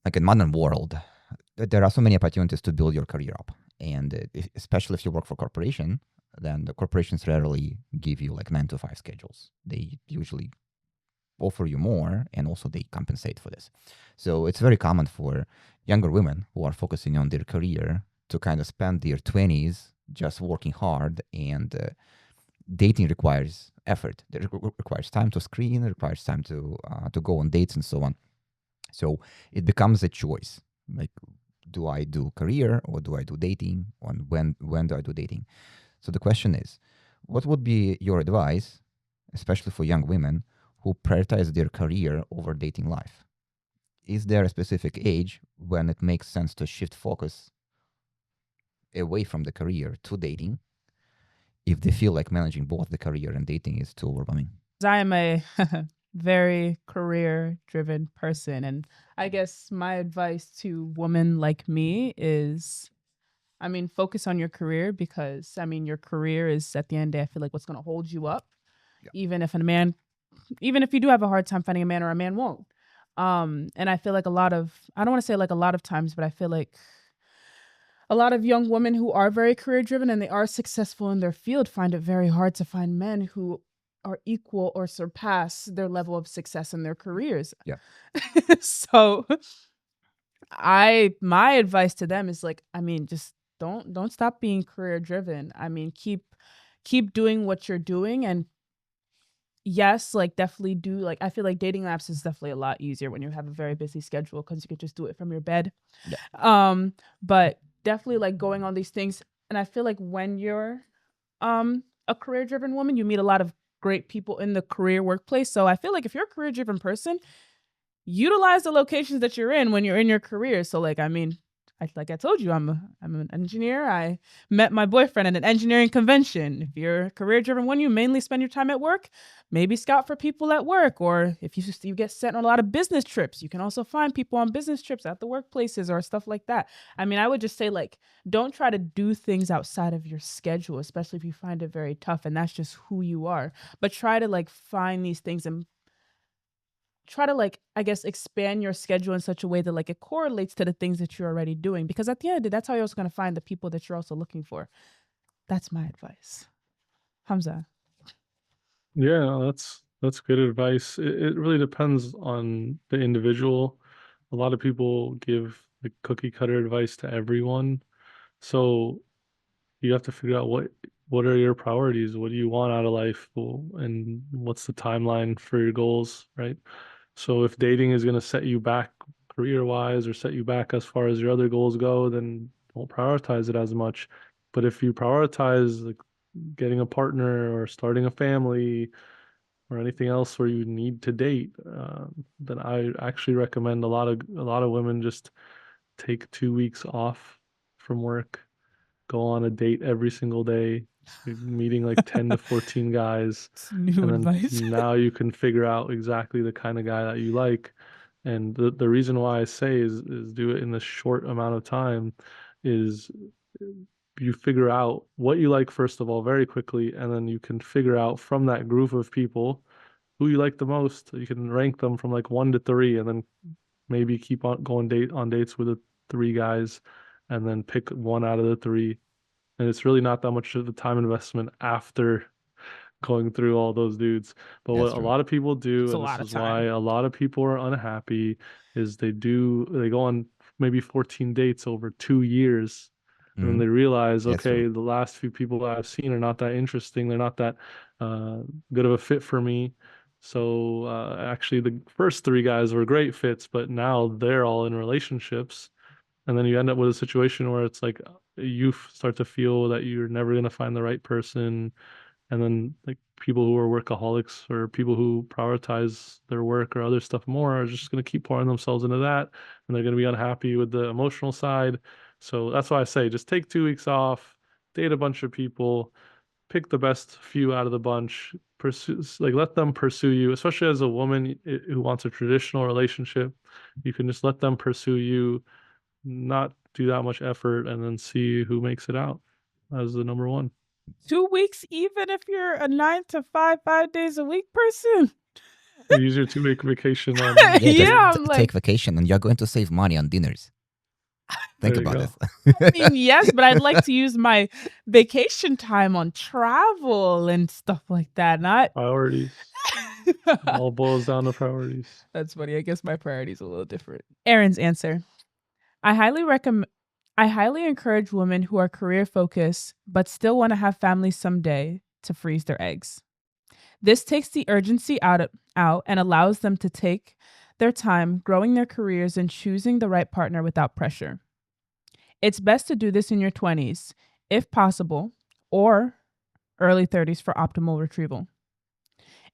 like in modern world, there are so many opportunities to build your career up. And especially if you work for corporation, then the corporations rarely give you like 9 to 5 schedules. They usually offer you more, and also they compensate for this. So it's very common for younger women who are focusing on their career to kind of spend their 20s just working hard, and dating requires effort. It requires time to screen, it requires time to go on dates and so on. So it becomes a choice. Like, do I do career or do I do dating? And when do I do dating? So the question is, what would be your advice, especially for young women who prioritize their career over dating life? Is there a specific age when it makes sense to shift focus away from the career to dating if they feel like managing both the career and dating is too overwhelming? I am a very career driven person. And I guess my advice to women like me is, I mean, focus on your career because, I mean, your career is at the end of the day, I feel like what's going to hold you up. Yeah. Even if you do have a hard time finding a man or a man won't. And I feel like I don't want to say like a lot of times, but I feel like a lot of young women who are very career driven and they are successful in their field find it very hard to find men who are equal or surpass their level of success in their careers. Yeah. So my advice to them is like, I mean, just don't stop being career driven. I mean, keep doing what you're doing, and yes, like definitely do, like I feel like dating apps is definitely a lot easier when you have a very busy schedule because you could just do it from your bed. Yeah. But definitely like going on these things, and I feel like when you're a career driven woman, you meet a lot of great people in the career workplace. So I feel like if you're a career driven person, utilize the locations that you're in when you're in your career. So like, I mean, like I told you, I'm an engineer. I met my boyfriend at an engineering convention. If you're a career driven one, you mainly spend your time at work. Maybe scout for people at work, or if you get sent on a lot of business trips, you can also find people on business trips at the workplaces or stuff like that. I mean, I would just say like, don't try to do things outside of your schedule, especially if you find it very tough and that's just who you are. But try to like find these things and try to like, I guess, expand your schedule in such a way that like it correlates to the things that you're already doing, because at the end of the day, that's how you're also going to find the people that you're also looking for. That's my advice. Hamza. Yeah, that's good advice. It really depends on the individual. A lot of people give the cookie cutter advice to everyone. So you have to figure out what are your priorities? What do you want out of life? And what's the timeline for your goals, right? So if dating is going to set you back career-wise or set you back as far as your other goals go, then don't prioritize it as much. But if you prioritize like getting a partner or starting a family or anything else where you need to date, then I actually recommend a lot of women just take 2 weeks off from work, go on a date every single day, meeting like 10 to 14 guys, It's new and then advice. now you can figure out exactly the kind of guy that you like. And the reason why I say is do it in this short amount of time is you figure out what you like first of all very quickly, and then you can figure out from that group of people who you like the most. You can rank them from like 1 to 3, and then maybe keep on going on dates with the 3 guys, and then pick one out of the 3. And it's really not that much of a time investment after going through all those dudes. But what That's a true. lot of people do, It's a and this lot of is why time. a lot of people are unhappy, is they go on maybe 14 dates over 2 years. And then Mm-hmm. they realize, That's true. okay, the last few people I've seen are not that interesting. They're not that uh, good of a fit for me. So actually, the first 3 guys were great fits, but now they're all in relationships. And then you end up with a situation where it's like you start to feel that you're never going to find the right person. And then like people who are workaholics or people who prioritize their work or other stuff more are just going to keep pouring themselves into that, and they're going to be unhappy with the emotional side. So that's why I say just take 2 weeks off, date a bunch of people, pick the best few out of the bunch, pursue, like let them pursue you, especially as a woman who wants a traditional relationship. You can just let them pursue you, not do that much effort, and then see who makes it out as the number one. 2 weeks, even if you're a 9 to 5, 5 days a week person. Easier to make vacation on. Yeah, just Yeah, I'm take like, vacation and you're going to save money on dinners. Think There you about go. this. I mean, yes, but I'd like to use my vacation time on travel and stuff like that. Not. Priorities. All boils down to priorities. That's funny. I guess my priorities are a little different. Erin's answer. I highly encourage women who are career focused but still want to have families someday to freeze their eggs. This takes the urgency out and allows them to take their time growing their careers and choosing the right partner without pressure. It's best to do this in your 20s, if possible, or early 30s for optimal retrieval.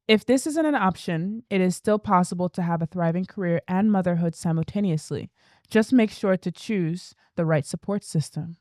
If this isn't an option, it is still possible to have a thriving career and motherhood simultaneously. Just make sure to choose the right support system.